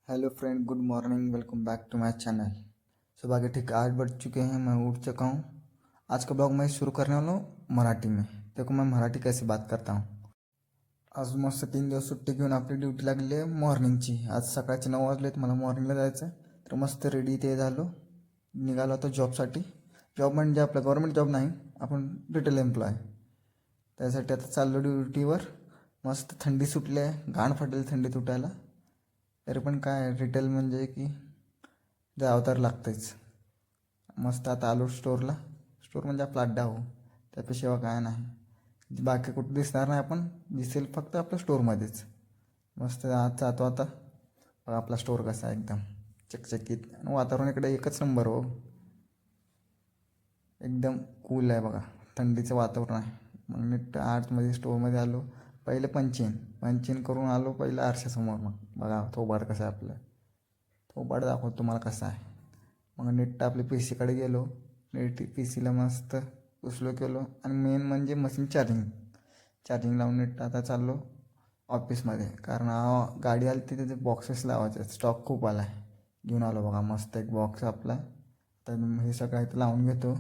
Hello friend, good morning. Welcome back to my channel. सुबह के ठीक 8 बज चुके हैं। मैं उठ चुका हूँ। आज का ब्लॉग मैं शुरू करने वाला हूँ मराठी में। देखो मैं मराठी कैसे बात करता हूँ। आज मस्त 3 दिवस सुट्टी घेऊन आपली ड्युटी लागली आहे मॉर्निंगची। आज सकाळचे 9 वाजलेत, मला मॉर्निंगला जायचं आहे. तर मस्त रेडी ते झालो, निघालो होतो जॉबसाठी. जॉब म्हणजे आपला गव्हर्नमेंट जॉब नाही, आपण रिटेल एम्प्लॉय. त्यासाठी आता चाललो ड्युटीवर. मस्त थंडी सुटली आहे, गाण फाटेल थंडी तुटायला. तरी पण काय, रिटेल म्हणजे की जावं तर लागतंच. मस्त आता आलो स्टोअरला. स्टोअर म्हणजे आपला अड्डा हो, त्यापेक्षा काय नाही. बाकी कुठं दिसणार नाही, आपण दिसेल फक्त आपल्या स्टोअरमध्येच. मस्त आज जातो आता. बघा आपला स्टोअर कसा आहे, एकदम चकचकीत. आणि वातावरण इकडे एकच नंबर हो, एकदम कूल आहे बघा. थंडीचं वातावरण आहे. मग नीट आतमध्ये स्टोअरमध्ये आलो. पहिले पंचीन करून आलो पहिलं आरशासमोर. मग बघा थोबाड कसं आहे आपलं, थोबाड दाखवतो तुम्हाला कसं आहे. मग नीट आपल्या पी सीकडे गेलो. नीट पी सीला मस्त पुसलो केलो. आणि मेन म्हणजे मशीन चार्जिंग लावून नीट आता चाललो ऑफिसमध्ये. कारण गाडी आली तिथे ते बॉक्सेस लावायचे, स्टॉक खूप आला आहे. घेऊन आलो बघा मस्त एक बॉक्स आपला. तर हे सगळं इथं लावून घेतो.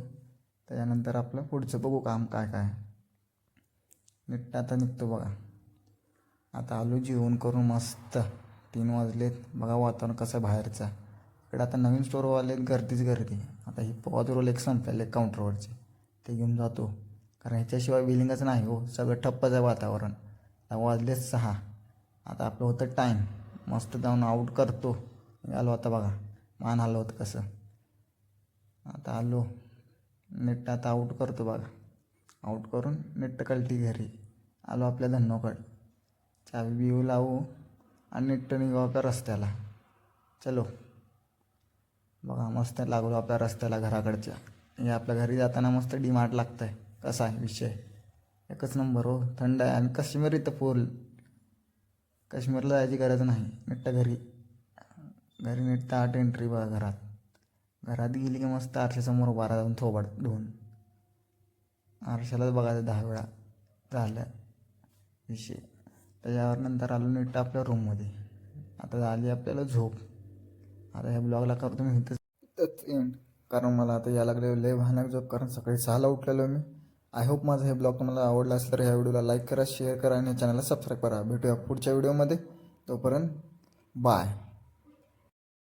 त्याच्यानंतर आपलं पुढचं बघू काम काय काय. नीट आता निघतो बघा. आता आलो जेवण करून मस्त. 3 वाजलेत. बघा वातावरण कसं बाहेरचं. इकडे आता नवीन स्टोअरवाले गर्दीच गर्दी. आता ही पॉज रोल एक संपलेले काउंटरवरचे, ते घेऊन जातो. कारण ह्याच्याशिवाय बिलिंगच नाही हो, सगळं ठप्पच आहे वातावरण. आता वाजलेत 6. आता आपलं होतं टाईम. मस्त जाऊन आऊट करतो. आलो आता बघा, मान हलवत कसं. आता आलो नीट, आता आऊट करतो बघा. आऊट करून नीट कलटी घरी आलो आपल्या धन्नोकड. चावी बिऊ लावू आणि नीट निघू आपल्या रस्त्याला. चलो बघा मस्त लागलो आपल्या रस्त्याला घराकडच्या. हे आपल्या घरी जाताना मस्त डीमार्ट लागतं आहे. कसा आहे विषय, एकच नंबर हो. थंड आहे. आणि काश्मीर इथं फुल. काश्मीरला जायची गरज नाही. नीट घरी नीट 8 एंट्री बघा घरात. घरात गेली की मस्त आरशासमोर उभा राहून थोबाड धुवून आरशालाच बघायचं 10 वेळा. झालं विषय. त्याच्यावर नंतर आलो नीट आपल्या रूममध्ये. आता झाली आपल्याला झोप. आता ह्या ब्लॉगला करतो मी इथंच एंड. कारण मला आता यायला लागले लय भयानक झोप. कारण सकाळी 6ला उठलेलो मी. आय होप माझा हे ब्लॉग तुम्हाला आवडला असेल तर ह्या व्हिडिओला लाईक करा, शेअर करा आणि चॅनलला सबस्क्राईब करा. भेटूया पुढच्या व्हिडिओमध्ये. तोपर्यंत बाय.